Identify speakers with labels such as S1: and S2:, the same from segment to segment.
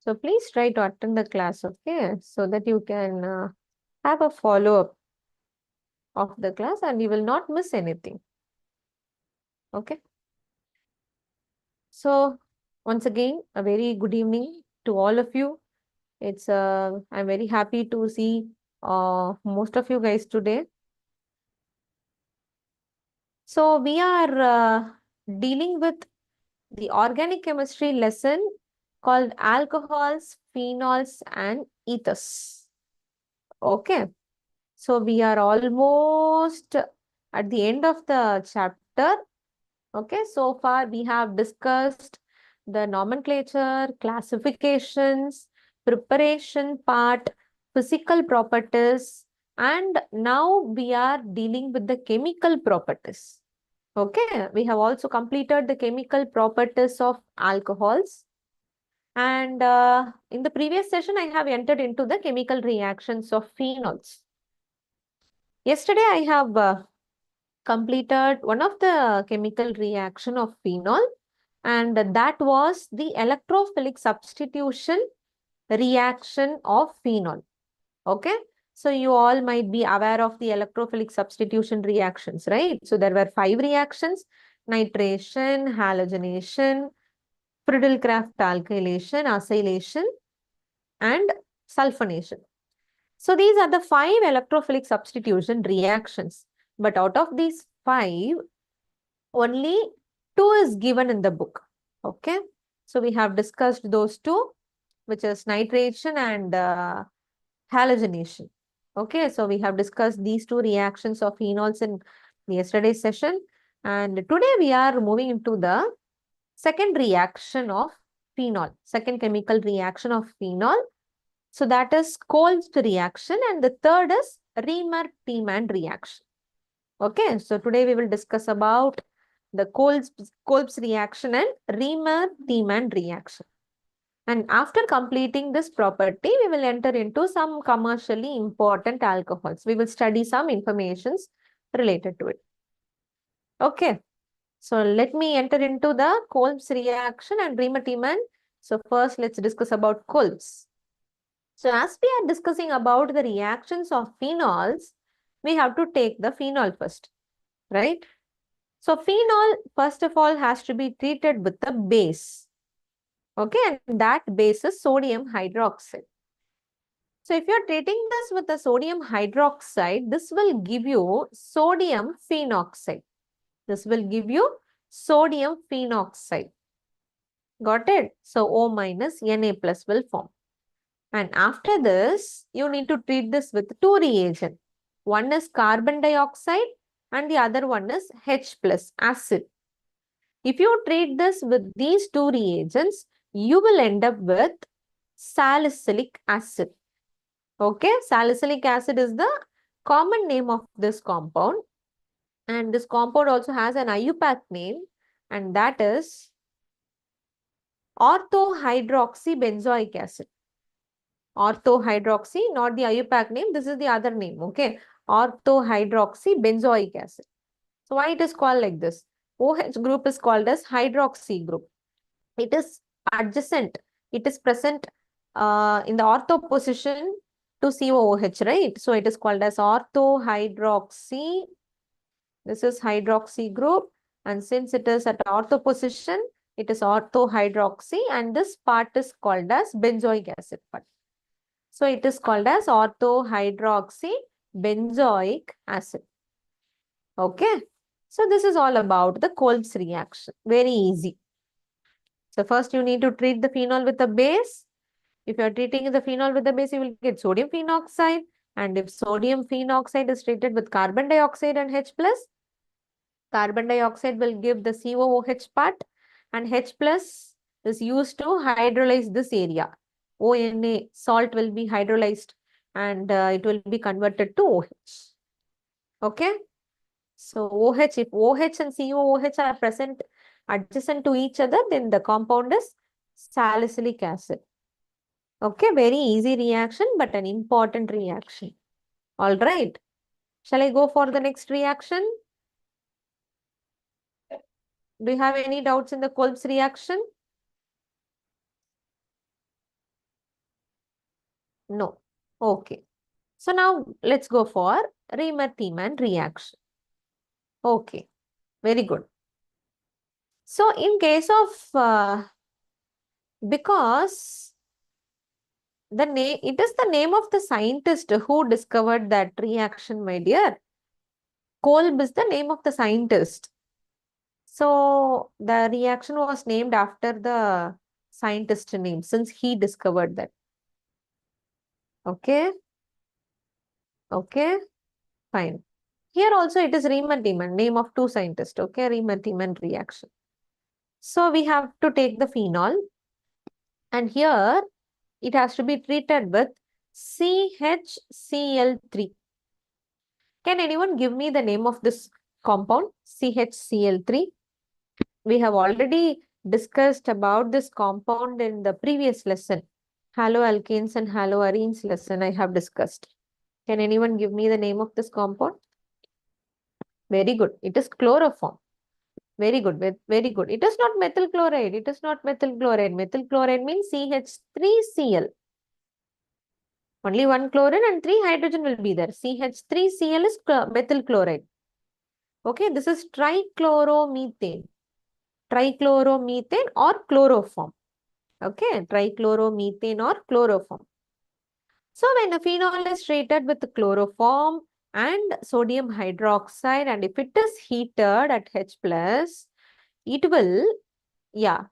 S1: So please try to attend the class, okay? So that you can have a follow-up of the class and you will not miss anything. Okay. So once again, a very good evening to all of you. I'm very happy to see most of you guys today. So we are dealing with the organic chemistry lesson called alcohols, phenols, and ethers. Okay. So we are almost at the end of the chapter. Okay, so far we have discussed the nomenclature, classifications, preparation part, physical properties, and now we are dealing with the chemical properties. Okay, we have also completed the chemical properties of alcohols. And in the previous session, I have entered into the chemical reactions of phenols. Yesterday, I have completed one of the chemical reaction of phenol, and that was the electrophilic substitution reaction of phenol. Okay, so you all might be aware of the electrophilic substitution reactions, right? So there were 5 reactions: nitration, halogenation, Friedel-Crafts alkylation, acylation, and sulfonation. So these are the 5 electrophilic substitution reactions. But out of these 5, only 2 is given in the book. Okay. So we have discussed those 2, which is nitration and halogenation. Okay. So we have discussed these 2 reactions of phenols in yesterday's session. And today we are moving into the second reaction of phenol, second chemical reaction of phenol. So that is Kolb's reaction, and the third is Reamer-Tiemann reaction. Okay, so today we will discuss about the Kolb's reaction and Reamer-Tiemann reaction. And after completing this property, we will enter into some commercially important alcohols. We will study some informations related to it. Okay, so let me enter into the Kolb's reaction and Reamer-Tiemann. So first, let's discuss about Kolb's. So as we are discussing about the reactions of phenols, we have to take the phenol first, right? So phenol, first of all, has to be treated with a base. Okay, and that base is sodium hydroxide. So if you're treating this with the sodium hydroxide, this will give you sodium phenoxide. This will give you sodium phenoxide. Got it? So O minus Na plus will form. And after this, you need to treat this with 2 reagents. One is carbon dioxide and the other one is H plus acid. If you treat this with these 2 reagents, you will end up with salicylic acid. Okay, salicylic acid is the common name of this compound. And this compound also has an IUPAC name, and that is orthohydroxybenzoic acid. Orthohydroxy, not the IUPAC name, this is the other name, okay? Orthohydroxybenzoic acid. So why it is called like this? OH group is called as hydroxy group. It is adjacent. It is present in the ortho position to COOH, right? So it is called as orthohydroxy. This is hydroxy group. And since it is at ortho position, it is orthohydroxy. And this part is called as benzoic acid part. So it is called as orthohydroxy benzoic acid. Okay. So this is all about the Kolb's reaction. Very easy. So first you need to treat the phenol with a base. If you are treating the phenol with the base, you will get sodium phenoxide. And if sodium phenoxide is treated with carbon dioxide and H plus, carbon dioxide will give the COOH part, and H plus is used to hydrolyze this area. ONA, salt will be hydrolyzed and it will be converted to OH. Okay. So OH, if OH and COOH are present adjacent to each other, then the compound is salicylic acid. Okay, very easy reaction, but an important reaction. All right. Shall I go for the next reaction? Do you have any doubts in the Kolb's reaction? No. Okay. So now let's go for Riemann-Tiemann reaction. Okay. Very good. So in case of, because the name, it is the name of the scientist who discovered that reaction, my dear. Kolb is the name of the scientist. So the reaction was named after the scientist name since he discovered that. Okay. Okay. Fine. Here also it is Riemann-Tiemann, name of two scientists. Okay. Riemann-Tiemann reaction. So we have to take the phenol, and here it has to be treated with CHCl3. Can anyone give me the name of this compound, CHCl3? We have already discussed about this compound in the previous lesson. Haloalkanes and haloarenes lesson I have discussed. Can anyone give me the name of this compound? Very good. It is chloroform. Very good. Very good. It is not methyl chloride. It is not methyl chloride. Methyl chloride means CH3Cl. Only one chlorine and 3 hydrogen will be there. CH3Cl is methyl chloride. Okay, this is trichloromethane. Trichloromethane or chloroform. Okay, trichloromethane or chloroform. So when a phenol is treated with chloroform and sodium hydroxide, and if it is heated at H+, it will, yeah,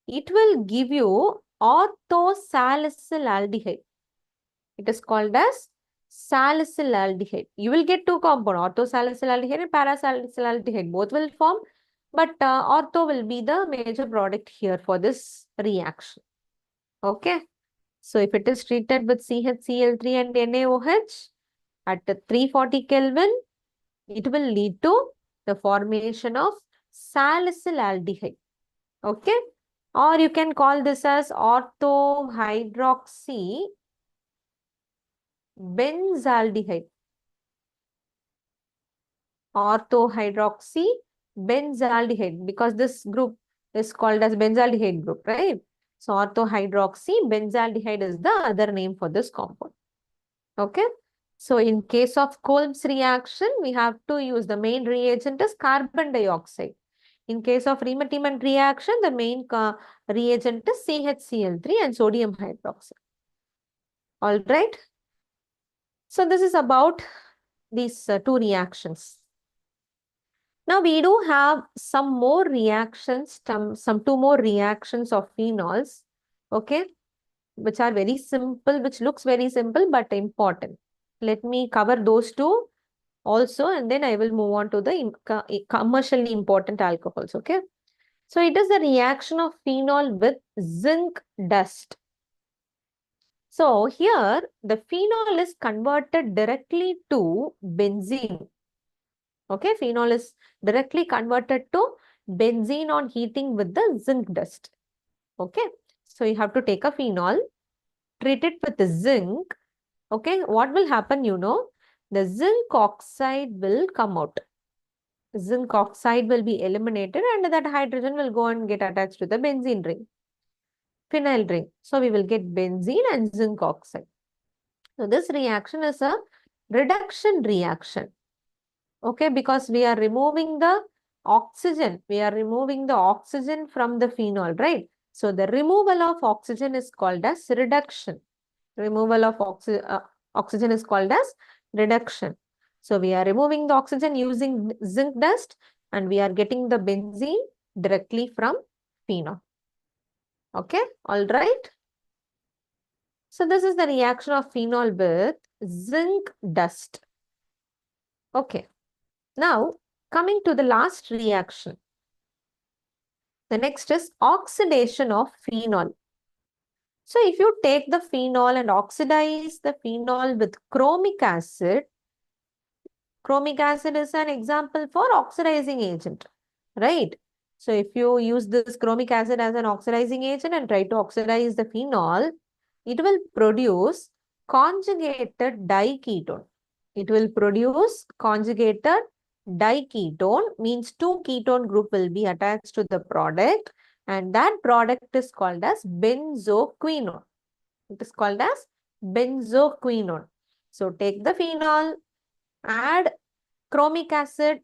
S1: it will give you orthosalicylaldehyde. It is called as salicylaldehyde. You will get two compounds, orthosalicylaldehyde and parasalicylaldehyde. Both will form, but ortho will be the major product here for this reaction. Okay. So if it is treated with CHCl3 and NaOH at 340 Kelvin, it will lead to the formation of salicylaldehyde. Okay. Or you can call this as orthohydroxy benzaldehyde. Orthohydroxy benzaldehyde, because this group is called as benzaldehyde group, right? So orthohydroxy benzaldehyde is the other name for this compound. Okay. So in case of Kolb's reaction, we have to use the main reagent is carbon dioxide. In case of Riemann-Tiemann reaction, the main reagent is CHCl3 and sodium hydroxide. All right. So this is about these two reactions. Now we do have some more reactions, some two more reactions of phenols, okay, which are very simple, which looks very simple but important. Let me cover those two also, and then I will move on to the commercially important alcohols, okay. So it is the reaction of phenol with zinc dust. So here the phenol is converted directly to benzene. Okay, phenol is directly converted to benzene on heating with the zinc dust. Okay, so you have to take a phenol, treat it with the zinc. Okay, what will happen, you know, the zinc oxide will come out. Zinc oxide will be eliminated and that hydrogen will go and get attached to the benzene ring, phenyl ring. So we will get benzene and zinc oxide. So this reaction is a reduction reaction. Okay, because we are removing the oxygen. We are removing the oxygen from the phenol, right? So the removal of oxygen is called as reduction. Removal of oxygen is called as reduction. So we are removing the oxygen using zinc dust and we are getting the benzene directly from phenol. Okay, all right. So this is the reaction of phenol with zinc dust. Okay. Now, coming to the last reaction. The next is oxidation of phenol. So, if you take the phenol and oxidize the phenol with chromic acid is an example for oxidizing agent, right? So, if you use this chromic acid as an oxidizing agent and try to oxidize the phenol, it will produce conjugated diketone. It will produce conjugated diketone, means two ketone group will be attached to the product and that product is called as benzoquinone. It is called as benzoquinone. So take the phenol, add chromic acid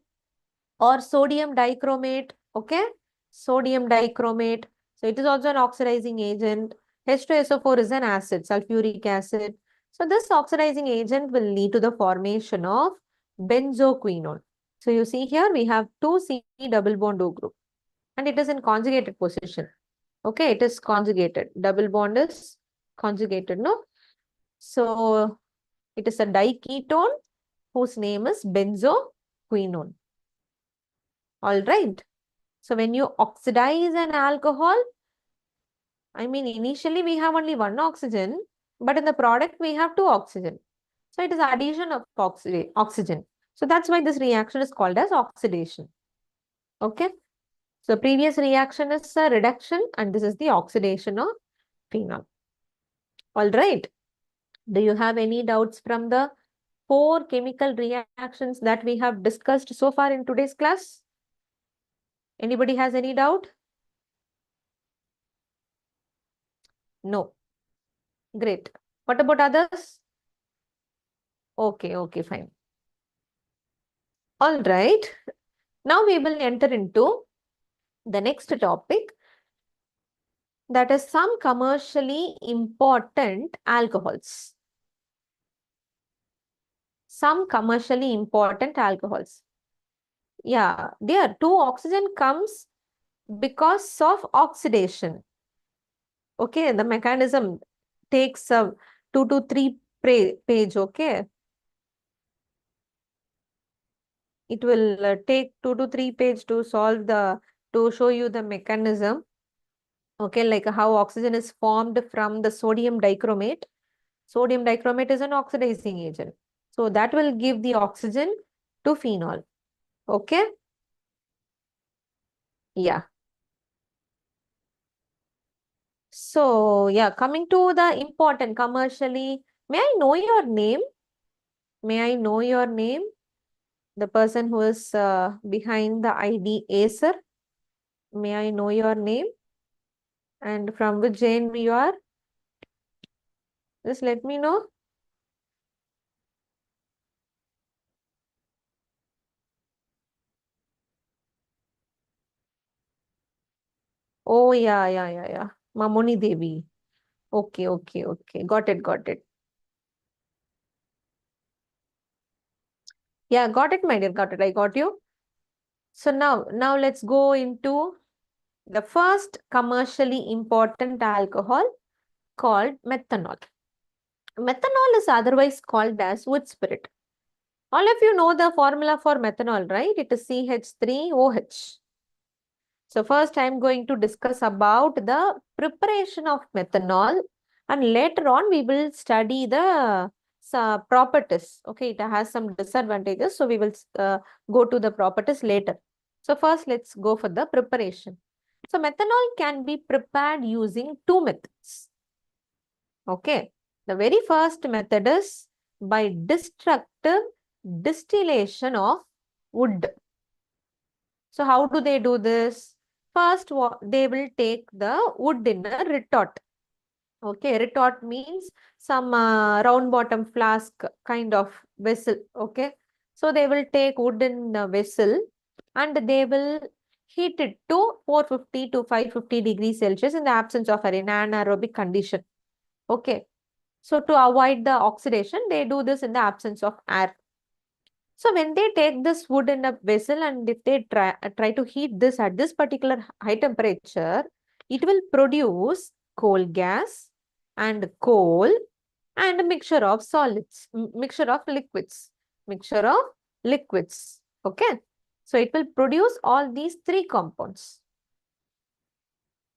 S1: or sodium dichromate, okay? Sodium dichromate. So it is also an oxidizing agent. H2SO4 is an acid, sulfuric acid. So this oxidizing agent will lead to the formation of benzoquinone. So you see here we have 2C double bond O group and it is in conjugated position. Okay, it is conjugated. Double bond is conjugated, no? So it is a diketone whose name is benzoquinone. All right. So when you oxidize an alcohol, I mean, initially we have only one oxygen, but in the product we have two oxygen. So it is addition of oxygen. So that's why this reaction is called as oxidation. Okay. So previous reaction is a reduction and this is the oxidation of phenol. All right. Do you have any doubts from the 4 chemical reactions that we have discussed so far in today's class? Anybody has any doubt? No. Great. What about others? Okay, fine. All right. Now we will enter into the next topic, that is some commercially important alcohols. Some commercially important alcohols. Yeah, there 2 oxygen comes because of oxidation. Okay, the mechanism takes 2 to 3 page, okay. It will take 2 to 3 page to show you the mechanism. Okay, like how oxygen is formed from the sodium dichromate. Sodium dichromate is an oxidizing agent. So that will give the oxygen to phenol. Okay. Yeah. So yeah, coming to the important commercially, may I know your name? May I know your name? The person who is behind the ID Acer. May I know your name? And from which chain you are? Just let me know. Oh, yeah. Mamoni Devi. Okay. Got it. Yeah, got it, my dear. Got it. I got you. So now let's go into the first commercially important alcohol called methanol. Methanol is otherwise called as wood spirit. All of you know the formula for methanol, right? It is CH3OH. So first I am going to discuss about the preparation of methanol and later on we will study the properties. Okay, it has some disadvantages. So we will go to the properties later. So first let's go for the preparation. So methanol can be prepared using 2 methods. Okay, the very first method is by destructive distillation of wood. So how do they do this? First, they will take the wood in a retort. Okay, retort means some round bottom flask kind of vessel. Okay, so they will take wood in a vessel and they will heat it to 450 to 550 degrees Celsius in the absence of air in anaerobic condition. Okay, so to avoid the oxidation, they do this in the absence of air. So when they take this wood in a vessel and if they try to heat this at this particular high temperature, it will produce coal gas and coal and a mixture of solids, mixture of liquids. Okay. So it will produce all these 3 compounds.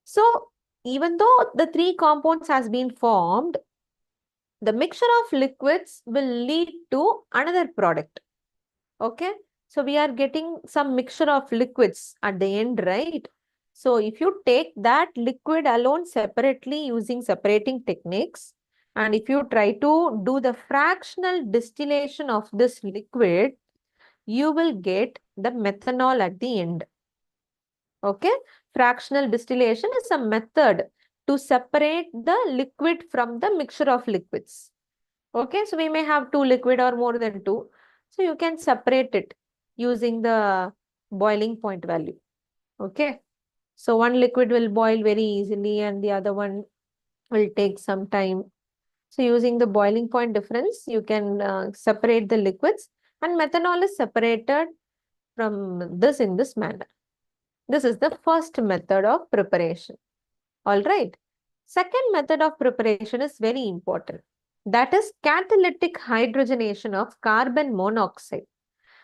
S1: So even though the 3 compounds has been formed, the mixture of liquids will lead to another product. Okay, so we are getting some mixture of liquids at the end, right? So if you take that liquid alone separately using separating techniques, and if you try to do the fractional distillation of this liquid, you will get the methanol at the end. Okay, fractional distillation is a method to separate the liquid from the mixture of liquids. Okay, so we may have two liquid or more than two. So you can separate it using the boiling point value. Okay, so one liquid will boil very easily and the other one will take some time. So using the boiling point difference, you can separate the liquids, and methanol is separated from this in this manner. This is the first method of preparation. All right. Second method of preparation is very important. That is catalytic hydrogenation of carbon monoxide.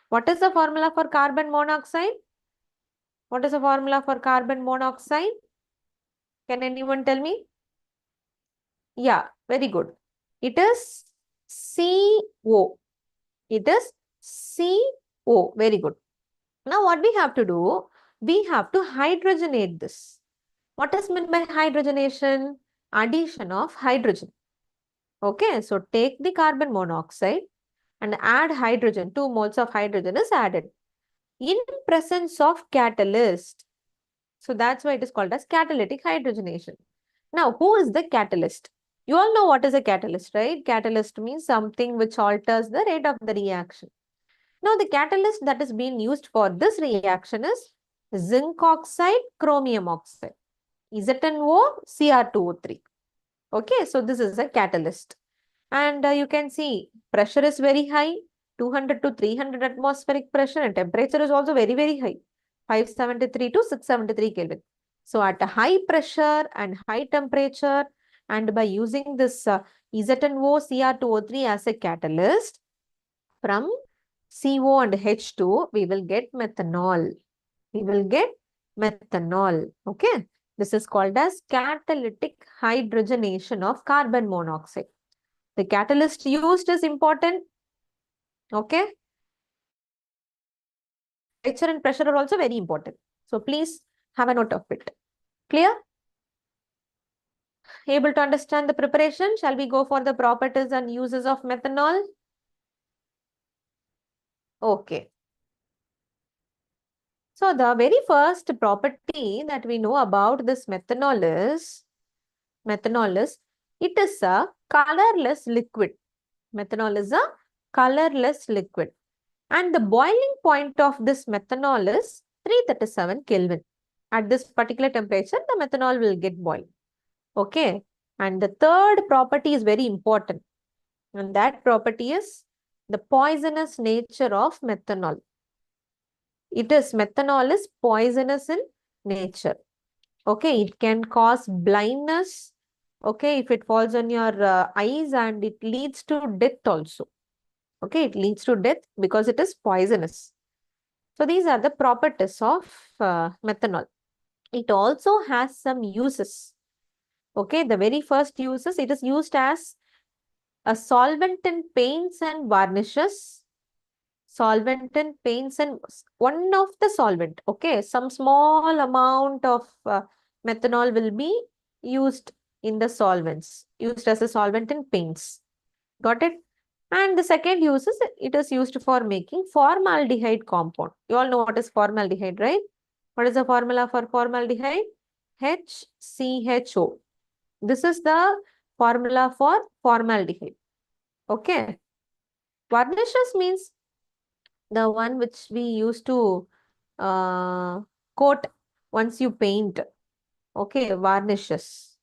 S1: What is the formula for carbon monoxide? What is the formula for carbon monoxide? Can anyone tell me? Yeah, very good. It is CO. It is CO. Very good. Now what we have to do? We have to hydrogenate this. What is meant by hydrogenation? Addition of hydrogen. Okay, so take the carbon monoxide and add hydrogen. 2 moles of hydrogen is added in presence of catalyst. So that's why it is called as catalytic hydrogenation. Now, who is the catalyst? You all know what is a catalyst, right? Catalyst means something which alters the rate of the reaction. Now, the catalyst that is being used for this reaction is zinc oxide, chromium oxide, ZnO, Cr2O3. Okay, so this is a catalyst. And you can see pressure is very high, 200 to 300 atmospheric pressure, and temperature is also very, very high, 573 to 673 Kelvin. So at a high pressure and high temperature, and by using this ZnO Cr2O3 as a catalyst, from CO and H2, we will get methanol. We will get methanol. Okay. This is called as catalytic hydrogenation of carbon monoxide. The catalyst used is important. Okay. Temperature and pressure are also very important. So please have a note of it. Clear? Able to understand the preparation? Shall we go for the properties and uses of methanol? Okay. So the very first property that we know about this methanol is it is a colorless liquid. Methanol is a colorless liquid. And the boiling point of this methanol is 337 Kelvin. At this particular temperature, the methanol will get boiled. Okay. And the third property is very important. And that property is the poisonous nature of methanol. Methanol is poisonous in nature. Okay. It can cause blindness. Okay. If it falls on your eyes, and it leads to death also. Okay. It leads to death because it is poisonous. So these are the properties of methanol. It also has some uses. Okay, the very first uses, it is used as a solvent in paints and varnishes. Solvent in paints and one of the solvent. Okay, some small amount of methanol will be used in the solvents, used as a solvent in paints. Got it? And the second use is it is used for making formaldehyde compound. You all know what is formaldehyde, right? What is the formula for formaldehyde? HCHO. This is the formula for formaldehyde. Okay. Varnishes means the one which we use to coat once you paint. Okay, varnishes.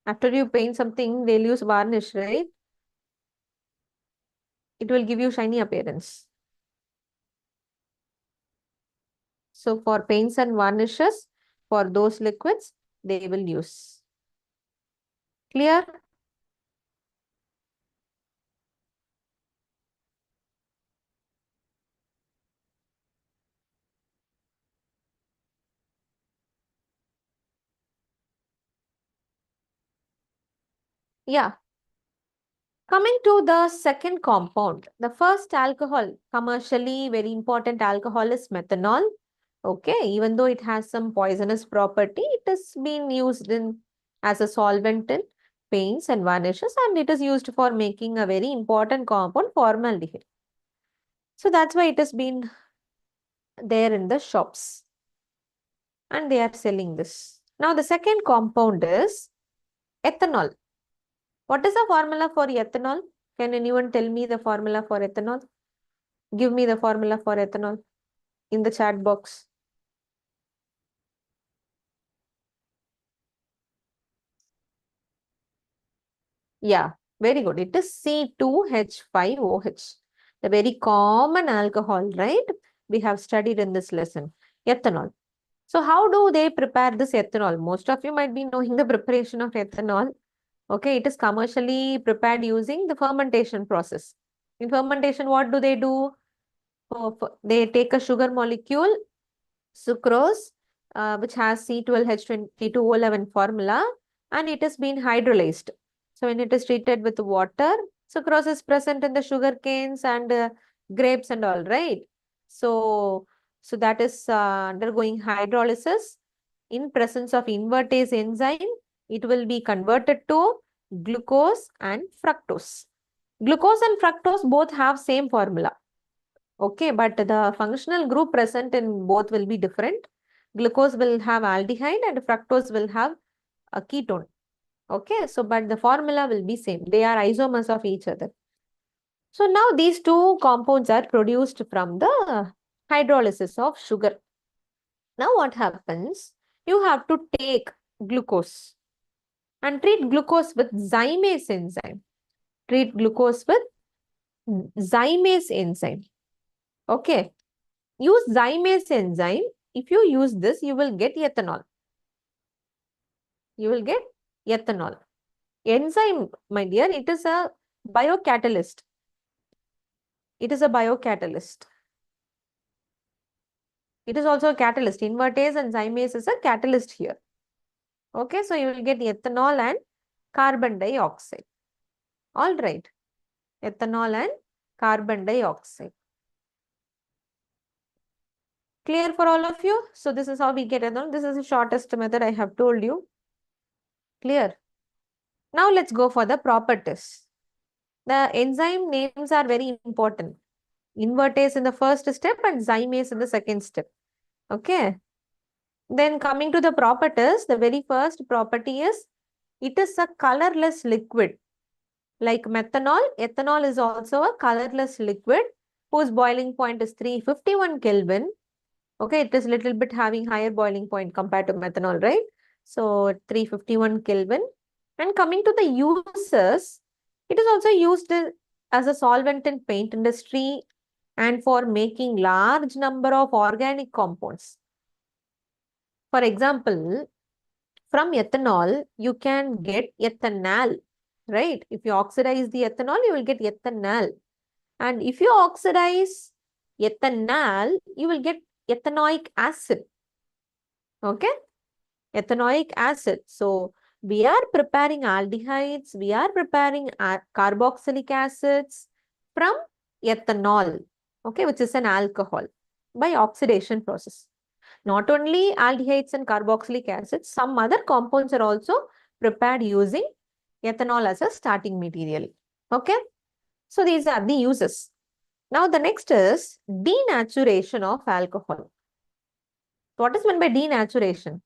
S1: After you paint something, they'll use varnish, right? It will give you shiny appearance. So for paints and varnishes, for those liquids, they will use. Clear? Yeah. Coming to the second compound, the first alcohol, commercially very important alcohol is methanol. Okay, even though it has some poisonous property, it has been used in as a solvent in paints and varnishes, and it is used for making a very important compound, formaldehyde. So that's why it has been there in the shops. and they are selling this. Now the second compound is ethanol. What is the formula for ethanol? Can anyone tell me the formula for ethanol? Give me the formula for ethanol in the chat box. Yeah, very good. It is C2H5OH. The very common alcohol, right? We have studied in this lesson. Ethanol. So how do they prepare this ethanol? Most of you might be knowing the preparation of ethanol. Okay, it is commercially prepared using the fermentation process. In fermentation, what do? They take a sugar molecule, sucrose, which has C12H22O11 formula, and it has been hydrolyzed. So when it is treated with water, sucrose is present in the sugar canes and grapes and all, right? So that is undergoing hydrolysis. In presence of invertase enzyme, it will be converted to glucose and fructose. Glucose and fructose both have same formula. Okay, but the functional group present in both will be different. Glucose will have aldehyde and fructose will have a ketone. Okay, so but the formula will be same. They are isomers of each other. So now these two compounds are produced from the hydrolysis of sugar. Now what happens? You have to take glucose and treat glucose with zymase enzyme. Treat glucose with zymase enzyme. Okay. Use zymase enzyme. If you use this, you will get ethanol. You will get ethanol. Enzyme, my dear, it is a biocatalyst. It is a biocatalyst. It is also a catalyst. Invertase and zymase is a catalyst here. Okay, so you will get ethanol and carbon dioxide. All right. Ethanol and carbon dioxide. Clear for all of you? So this is how we get ethanol. This is the shortest method I have told you. Clear? Now let's go for the properties. The enzyme names are very important. Invertase in the first step and zymase in the second step. Okay. Then coming to the properties, the very first property is it is a colorless liquid. Like methanol, ethanol is also a colorless liquid whose boiling point is 351 Kelvin. Okay, it is little bit having higher boiling point compared to methanol, right? So 351 Kelvin. And coming to the uses, it is also used as a solvent in paint industry and for making large number of organic compounds. For example, from ethanol, you can get ethanol, right? If you oxidize the ethanol, you will get ethanol. And if you oxidize ethanol, you will get ethanoic acid. Okay? Ethanoic acid. So, we are preparing aldehydes, we are preparing carboxylic acids from ethanol, okay, which is an alcohol by oxidation process. Not only aldehydes and carboxylic acids, some other compounds are also prepared using ethanol as a starting material. Okay, so these are the uses. Now the next is denaturation of alcohol. What is meant by denaturation?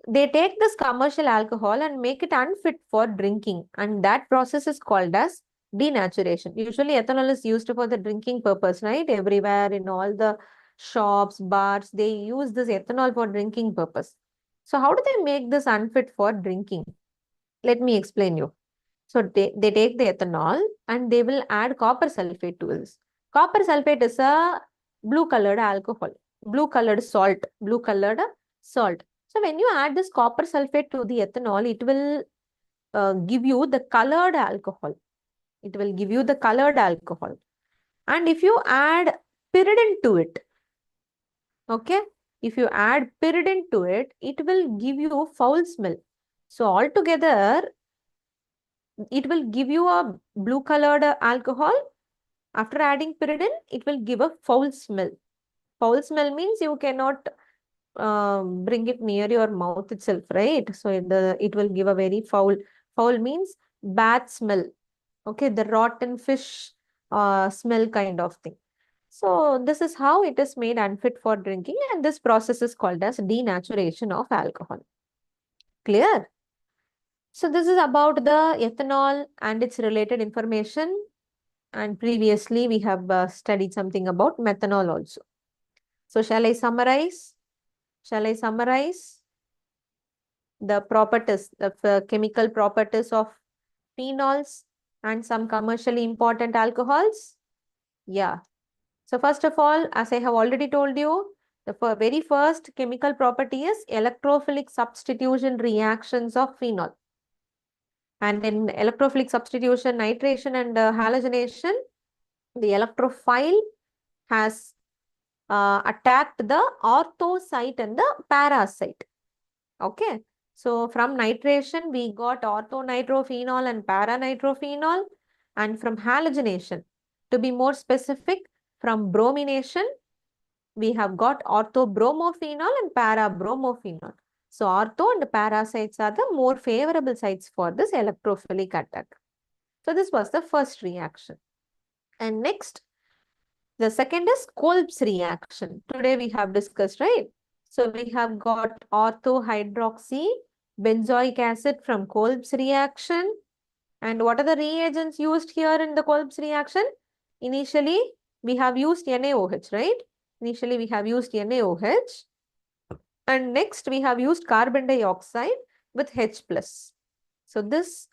S1: They take this commercial alcohol and make it unfit for drinking, and that process is called as denaturation. Usually ethanol is used for the drinking purpose, right? Everywhere in all the shops, bars, they use this ethanol for drinking purpose. So how do they make this unfit for drinking? Let me explain you. So they take the ethanol and they will add copper sulfate to this. Copper sulfate is a blue colored alcohol, blue colored salt, blue colored salt. So when you add this copper sulfate to the ethanol, it will give you the colored alcohol. It will give you the colored alcohol. And if you add pyridine to it, okay, if you add pyridine to it, it will give you foul smell. So altogether, it will give you a blue colored alcohol. After adding pyridine, it will give a foul smell. Foul smell means you cannot bring it near your mouth itself, right? So it will give a very foul. Foul means bad smell. Okay, the rotten fish smell kind of thing. So this is how it is made unfit for drinking, and this process is called as denaturation of alcohol. Clear? So this is about the ethanol and its related information. And previously we have studied something about methanol also. So shall I summarize? Shall I summarize the properties, the chemical properties of phenols and some commercially important alcohols? Yeah. So first of all, as I have already told you, the very first chemical property is electrophilic substitution reactions of phenol. And in electrophilic substitution, nitration and halogenation, the electrophile has attacked the ortho site and the para site. Okay. So from nitration, we got orthonitrophenol and paranitrophenol. And from halogenation, to be more specific, from bromination, we have got orthobromophenol and parabromophenol. So ortho and para sites are the more favorable sites for this electrophilic attack. So this was the first reaction. And next, the second is Kolb's reaction. Today we have discussed, right? So we have got orthohydroxy benzoic acid from Kolb's reaction. And what are the reagents used here in the Kolb's reaction? Initially, we have used NaOH, right? Initially, we have used NaOH. And next, we have used carbon dioxide with H+. So these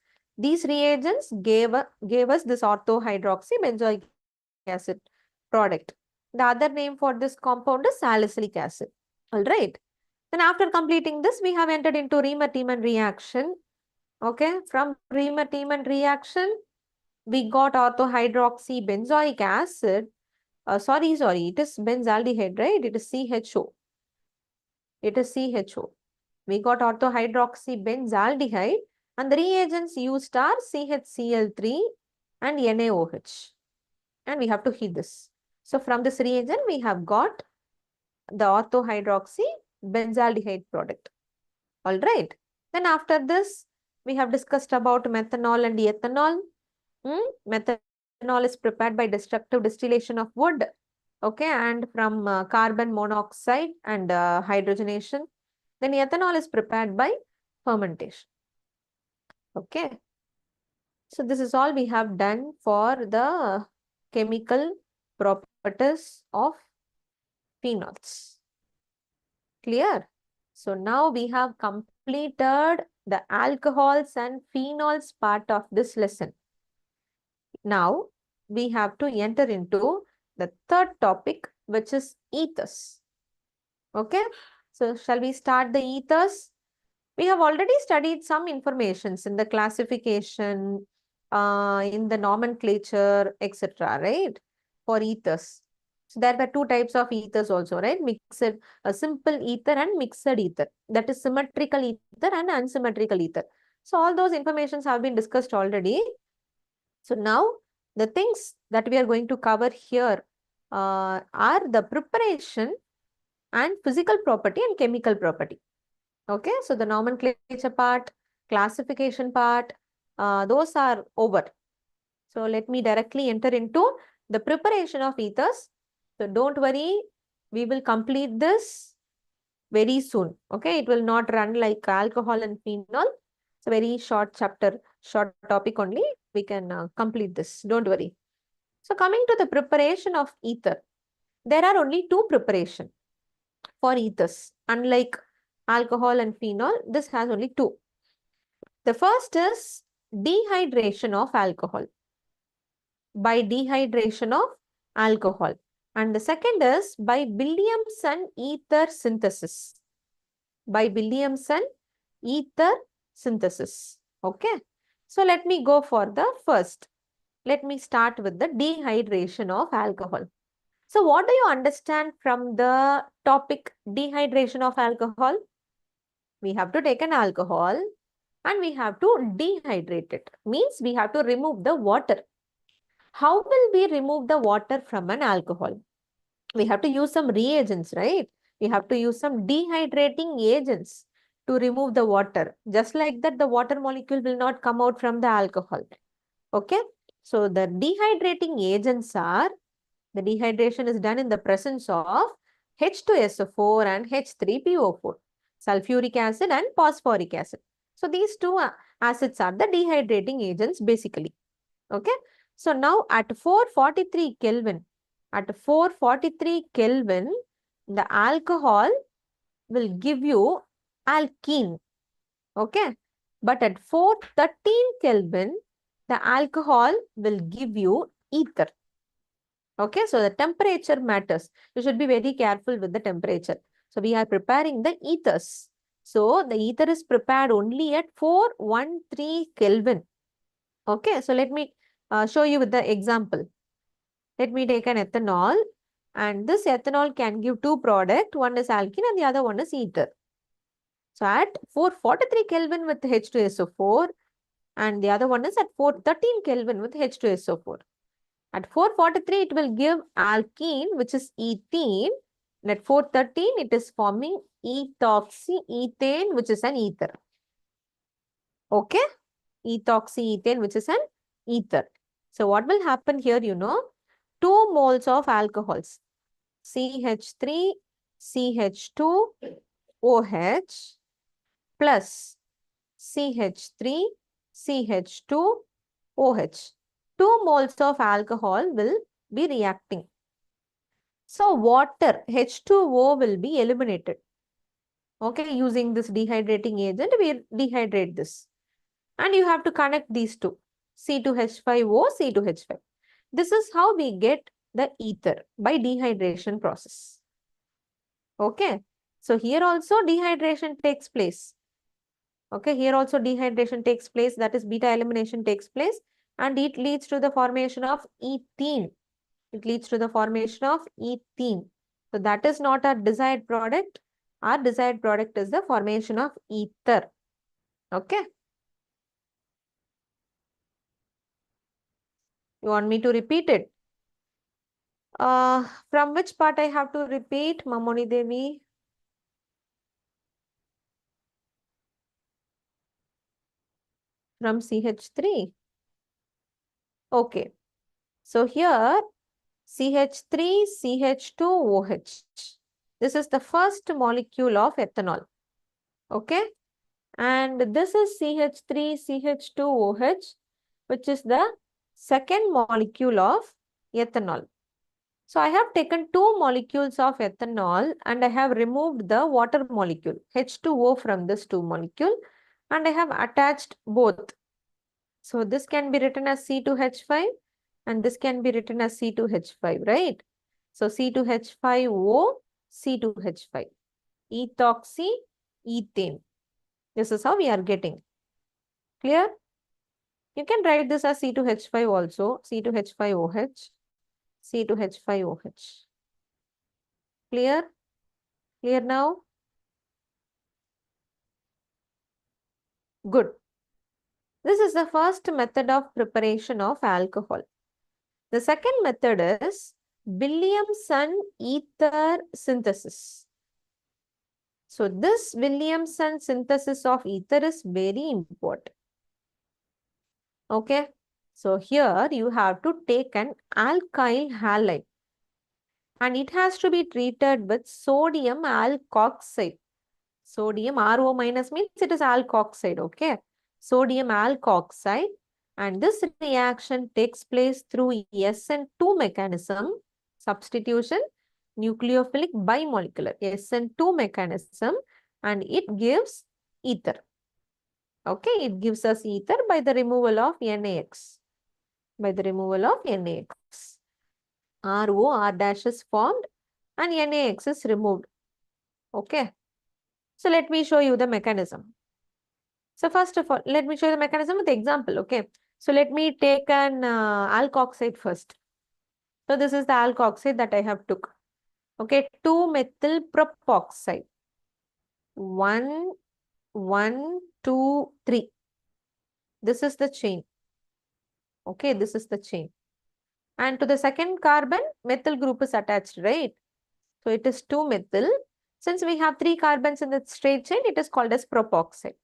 S1: reagents gave us this orthohydroxy benzoic acid product. The other name for this compound is salicylic acid. All right. Then after completing this, we have entered into Riemer-Tiemann reaction. Okay. From Riemer-Tiemann reaction, we got orthohydroxy benzoic acid. Sorry, it is benzaldehyde, right? It is CHO. It is CHO. We got orthohydroxy benzaldehyde, and the reagents used are CHCl3 and NaOH. And we have to heat this. So from this reagent, we have got the orthohydroxy benzaldehyde product. All right. Then after this, we have discussed about methanol and ethanol. Methanol is prepared by destructive distillation of wood. Okay. And from carbon monoxide and hydrogenation. Then ethanol is prepared by fermentation. Okay. So this is all we have done for the chemical properties of phenols. Clear? So now we have completed the alcohols and phenols part of this lesson. Now we have to enter into the third topic, which is ethers. Okay. So shall we start the ethers? We have already studied some informations in the classification, in the nomenclature, etc. Right? For ethers. So there were two types of ethers also, right? A simple ether and mixed ether. That is symmetrical ether and unsymmetrical ether. So all those informations have been discussed already. So now the things that we are going to cover here are the preparation and physical property and chemical property. Okay, so the nomenclature part, classification part, those are over. So let me directly enter into the preparation of ethers. So don't worry, we will complete this very soon. Okay, it will not run like alcohol and phenol. It's a very short chapter, short topic only. We can complete this. Don't worry. So coming to the preparation of ether, there are only two preparations for ethers. Unlike alcohol and phenol, this has only two. The first is dehydration of alcohol. By dehydration of alcohol. And the second is by Williamson ether synthesis. By Williamson ether synthesis. Okay. So let me go for the first. Let me start with the dehydration of alcohol. So what do you understand from the topic dehydration of alcohol? We have to take an alcohol and we have to dehydrate it. Means we have to remove the water. How will we remove the water from an alcohol? We have to use some reagents, right? We have to use some dehydrating agents to remove the water. Just like that, the water molecule will not come out from the alcohol. Okay. So the dehydrating agents are The dehydration is done in the presence of H2SO4 and H3PO4, sulfuric acid and phosphoric acid. So these two acids are the dehydrating agents basically. Okay. So now at 443 Kelvin, the alcohol will give you alkene. Okay. But at 413 Kelvin, the alcohol will give you ether. Okay, so the temperature matters. You should be very careful with the temperature. So we are preparing the ethers. So the ether is prepared only at 413 Kelvin. Okay, so let me show you with the example. Let me take an ethanol, and this ethanol can give two products. One is alkene and the other one is ether. So at 443 Kelvin with H2SO4 and the other one is at 413 Kelvin with H2SO4. At 443, it will give alkene, which is ethene. And at 413, it is forming ethoxyethane, which is an ether. Okay? Ethoxyethane, which is an ether. So what will happen here, 2 moles of alcohols. CH3, CH2, OH plus CH3, CH2, OH. 2 moles of alcohol will be reacting. So water, H2O, will be eliminated. Okay, using this dehydrating agent, we dehydrate this. And you have to connect these two, C2H5O, C2H5. This is how we get the ether by dehydration process. Okay, so here also dehydration takes place. Okay, here also dehydration takes place, that is beta elimination takes place, and it leads to the formation of ethene. It leads to the formation of ethene. So that is not our desired product. Our desired product is the formation of ether. Okay. You want me to repeat it? From which part I have to repeat, Mamoni Devi? From CH3. Okay. So here CH3, CH2, OH. This is the first molecule of ethanol. Okay. And this is CH3, CH2, OH, which is the second molecule of ethanol. So I have taken 2 molecules of ethanol and I have removed the water molecule, H2O, from this 2 molecule, and I have attached both. So this can be written as C2H5 and this can be written as C2H5, right? So C2H5O, C2H5, ethoxyethane. This is how we are getting. Clear? You can write this as C2H5 also, C2H5OH, C2H5OH. Clear? Clear now? Good. This is the first method of preparation of alcohol. The second method is Williamson ether synthesis. So this Williamson synthesis of ether is very important. Okay. So here you have to take an alkyl halide and it has to be treated with sodium alkoxide. Sodium RO minus means it is alkoxide. Okay. Sodium alkoxide, and this reaction takes place through SN2 mechanism, substitution, nucleophilic bimolecular, SN2 mechanism, and it gives ether. Okay, it gives us ether by the removal of NaX. By the removal of NaX. RO, R dash is formed and NaX is removed. Okay. So let me show you the mechanism. So first of all, let me show you the mechanism with the example. Okay. So let me take an alkoxide first. So this is the alkoxide that I have took. Okay. 2-methyl propoxide. 1, 1, 2, 3. This is the chain. Okay. This is the chain. And to the second carbon, methyl group is attached, right? So it is 2-methyl. Since we have 3 carbons in the straight chain, it is called as propoxide.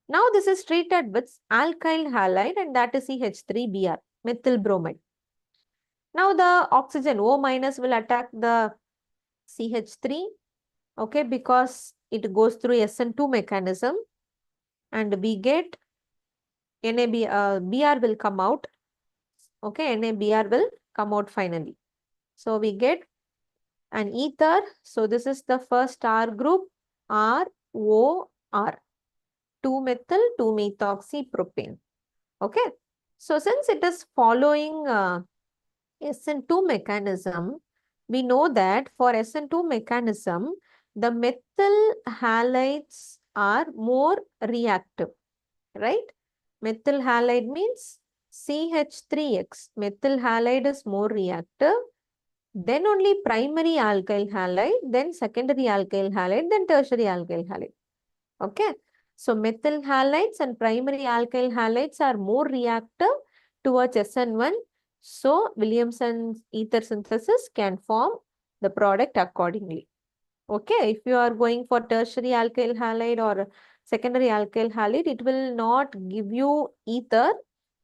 S1: Now this is treated with alkyl halide and that is CH3Br, methyl bromide. Now the oxygen O minus will attack the CH3, okay, because it goes through SN2 mechanism, and we get Br will come out, okay, NaBr will come out finally. So we get an ether. So this is the first R group, ROR, 2-methyl 2-methoxypropane. Okay. So since it is following SN2 mechanism, we know that for SN2 mechanism, the methyl halides are more reactive, right? Methyl halide means CH3X. Methyl halide is more reactive. Then only primary alkyl halide, then secondary alkyl halide, then tertiary alkyl halide. Okay. So methyl halides and primary alkyl halides are more reactive towards SN1. So Williamson's ether synthesis can form the product accordingly. Okay. If you are going for tertiary alkyl halide or secondary alkyl halide, it will not give you ether.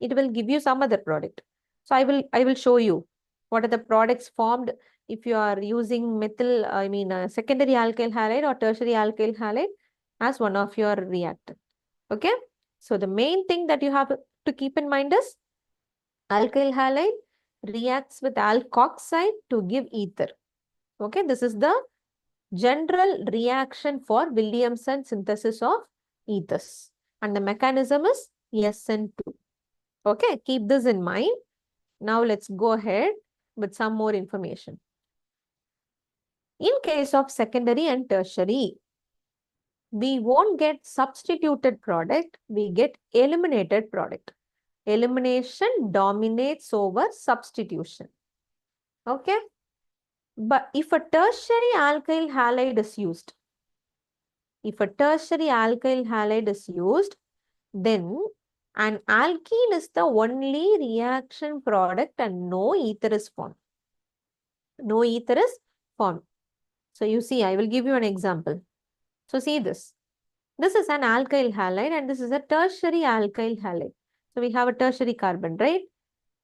S1: It will give you some other product. So I will show you what are the products formed if you are using secondary alkyl halide or tertiary alkyl halide as one of your reactant. Okay. So the main thing that you have to keep in mind is alkyl halide reacts with alkoxide to give ether. Okay. This is the general reaction for Williamson synthesis of ethers. And the mechanism is SN2. Okay. Keep this in mind. Now let's go ahead with some more information. In case of secondary and tertiary, we won't get substituted product, we get eliminated product. Elimination dominates over substitution. Okay. But if a tertiary alkyl halide is used, then an alkene is the only reaction product and no ether is formed. No ether is formed. So you see, I will give you an example. So see this. This is an alkyl halide and this is a tertiary alkyl halide. So we have a tertiary carbon, right?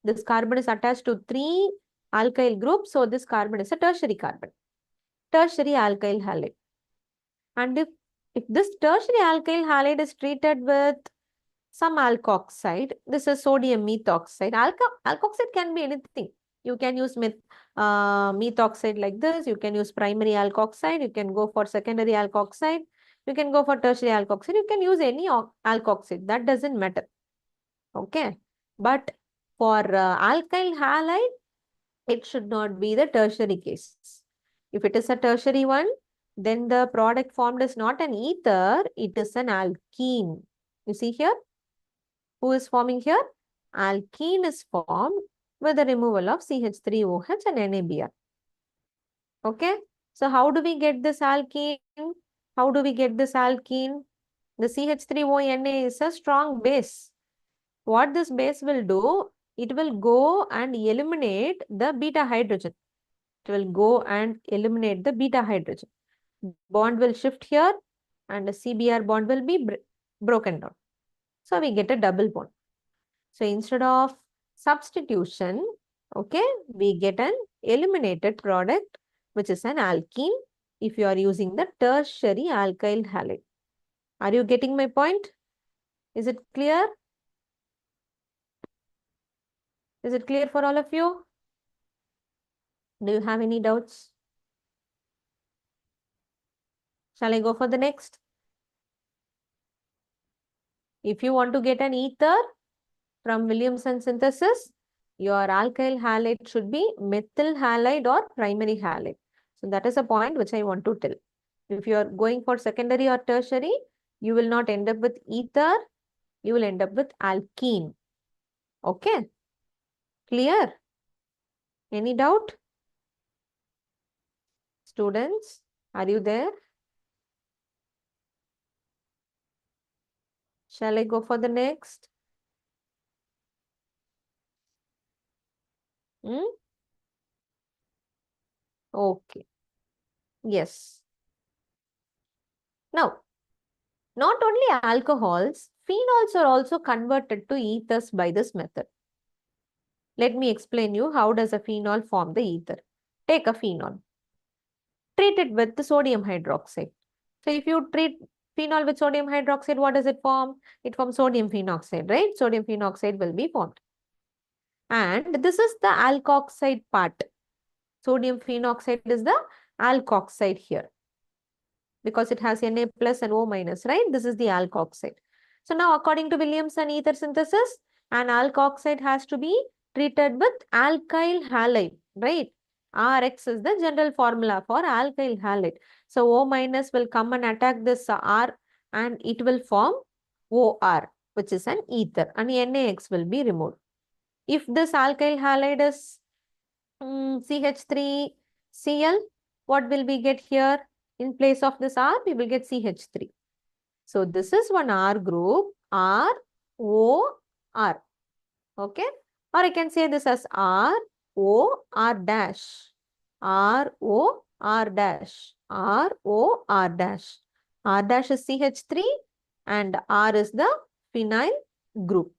S1: This carbon is attached to 3 alkyl groups. So this carbon is a tertiary carbon. Tertiary alkyl halide. And if this tertiary alkyl halide is treated with some alkoxide, this is sodium methoxide. Alkoxide can be anything. You can use methoxide like this. You can use primary alkoxide. You can go for secondary alkoxide. You can go for tertiary alkoxide. You can use any alkoxide. That doesn't matter. Okay. But for alkyl halide, it should not be the tertiary case. If it is a tertiary one, then the product formed is not an ether. It is an alkene. You see here? Who is forming here? Alkene is formed with the removal of CH3OH and NaBr. Okay. So how do we get this alkene? How do we get this alkene? The CH3ONA is a strong base. What this base will do, it will go and eliminate the beta hydrogen. It will go and eliminate the beta hydrogen. Bond will shift here and the CBr bond will be broken down. So we get a double bond. So instead of substitution, okay, we get an eliminated product, which is an alkene if you are using the tertiary alkyl halide. Are you getting my point? Is it clear? Is it clear for all of you? Do you have any doubts? Shall I go for the next? If you want to get an ether from Williamson synthesis, your alkyl halide should be methyl halide or primary halide. So that is a point which I want to tell. If you are going for secondary or tertiary, you will not end up with ether. You will end up with alkene. Okay. Clear? Any doubt? Students, are you there? Shall I go for the next? Okay. Yes. Now, not only alcohols, phenols are also converted to ethers by this method. Let me explain you how does a phenol form the ether. Take a phenol. Treat it with the sodium hydroxide. So if you treat phenol with sodium hydroxide, what does it form? It forms sodium phenoxide, right? Sodium phenoxide will be formed. And this is the alkoxide part. Sodium phenoxide is the alkoxide here because it has Na plus and O minus, right? This is the alkoxide. So now according to Williamson ether synthesis, an alkoxide has to be treated with alkyl halide, right? Rx is the general formula for alkyl halide. So O minus will come and attack this R and it will form OR, which is an ether, and NaX will be removed. If this alkyl halide is CH3Cl, what will we get here? In place of this R, we will get CH3. So this is one R group, R, O, R. Okay. Or I can say this as R, O, R dash. R, O, R dash. R, O, R dash. R dash is CH3 and R is the phenyl group.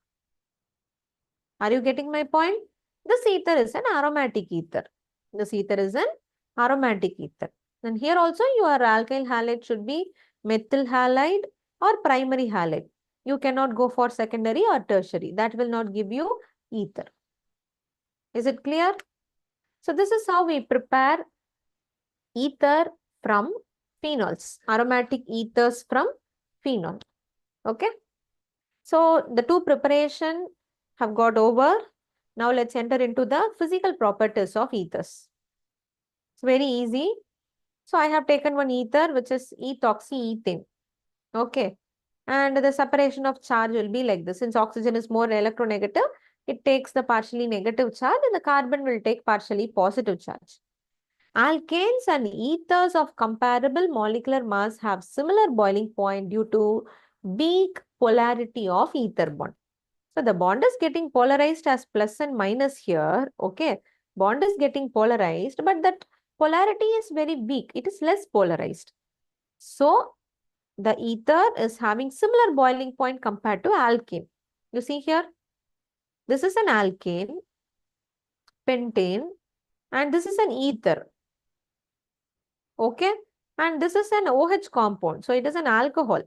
S1: Are you getting my point? This ether is an aromatic ether. This ether is an aromatic ether. And here also your alkyl halide should be methyl halide or primary halide. You cannot go for secondary or tertiary. That will not give you ether. Is it clear? So this is how we prepare ether from phenols. Aromatic ethers from phenol. Okay. So the two preparation have got over. Now let's enter into the physical properties of ethers. It's very easy. So I have taken one ether which is ethoxyethane. Okay. And the separation of charge will be like this. Since oxygen is more electronegative, it takes the partially negative charge and the carbon will take partially positive charge. Alkanes and ethers of comparable molecular mass have similar boiling point due to weak polarity of ether bond. So the bond is getting polarized as plus and minus here. Okay. Bond is getting polarized, but that polarity is very weak. It is less polarized. So the ether is having similar boiling point compared to alkane. You see here, this is an alkane, pentane, and this is an ether. Okay. And this is an OH compound. So it is an alcohol.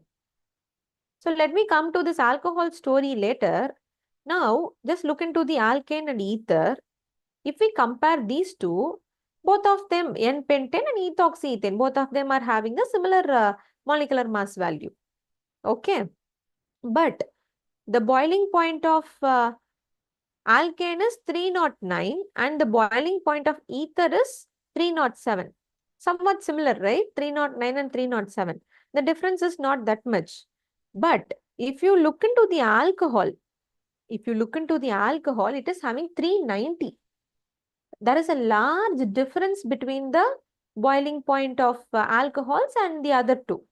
S1: So let me come to this alcohol story later. Now, just look into the alkane and ether. If we compare these two, both of them, N-pentane and ethoxyethane, both of them are having the similar molecular mass value. Okay. But the boiling point of alkane is 309 and the boiling point of ether is 307. Somewhat similar, right? 309 and 307. The difference is not that much. But if you look into the alcohol, it is having 390. There is a large difference between the boiling point of alcohols and the other two.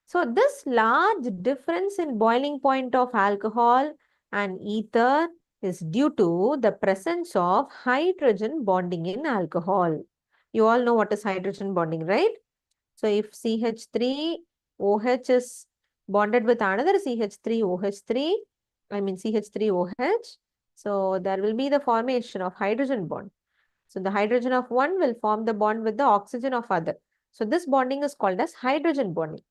S1: So this large difference in boiling point of alcohol and ether is due to the presence of hydrogen bonding in alcohol. You all know what is hydrogen bonding, right? So if CH3OH is bonded with another CH3OH3, CH3OH, so there will be the formation of hydrogen bond. So the hydrogen of one will form the bond with the oxygen of other. So this bonding is called as hydrogen bonding.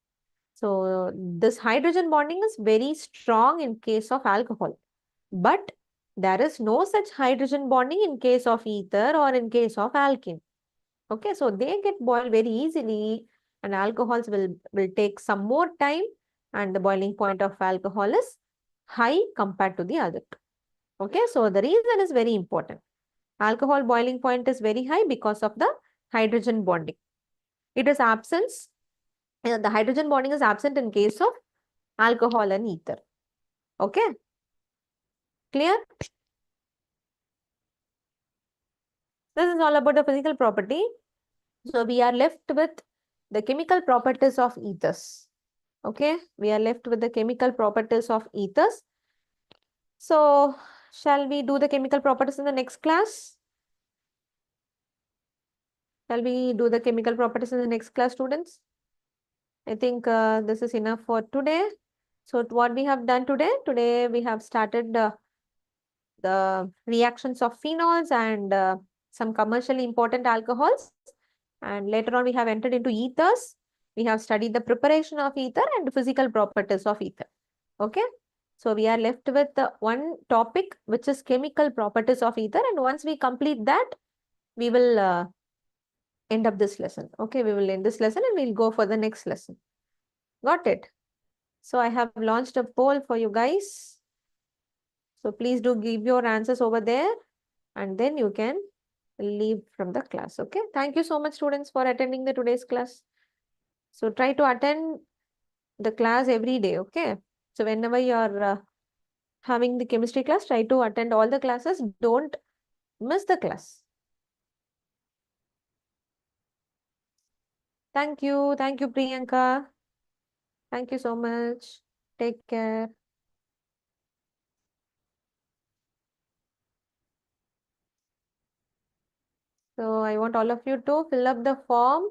S1: So this hydrogen bonding is very strong in case of alcohol. But there is no such hydrogen bonding in case of ether or in case of alkene. Okay, so they get boiled very easily and alcohols will take some more time and the boiling point of alcohol is high compared to the other two. Okay, so the reason is very important. Alcohol boiling point is very high because of the hydrogen bonding. It is absence. The hydrogen bonding is absent in case of alcohol and ether. Okay. Clear? This is all about the physical property. So we are left with the chemical properties of ethers. Okay. We are left with the chemical properties of ethers. So shall we do the chemical properties in the next class? Shall we do the chemical properties in the next class, students? I think this is enough for today. So what we have done today we have started the reactions of phenols and some commercially important alcohols. And later on, we have entered into ethers. We have studied the preparation of ether and physical properties of ether. Okay. So we are left with one topic, which is chemical properties of ether. And once we complete that, we will end up this lesson. Okay, we will end this lesson and we'll go for the next lesson. Got it? So I have launched a poll for you guys. So please do give your answers over there and then you can leave from the class. Okay. Thank you so much, students, for attending the today's class. So try to attend the class every day. Okay. So whenever you're having the chemistry class, try to attend all the classes. Don't miss the class. Thank you. Thank you, Priyanka. Thank you so much. Take care. So I want all of you to fill up the form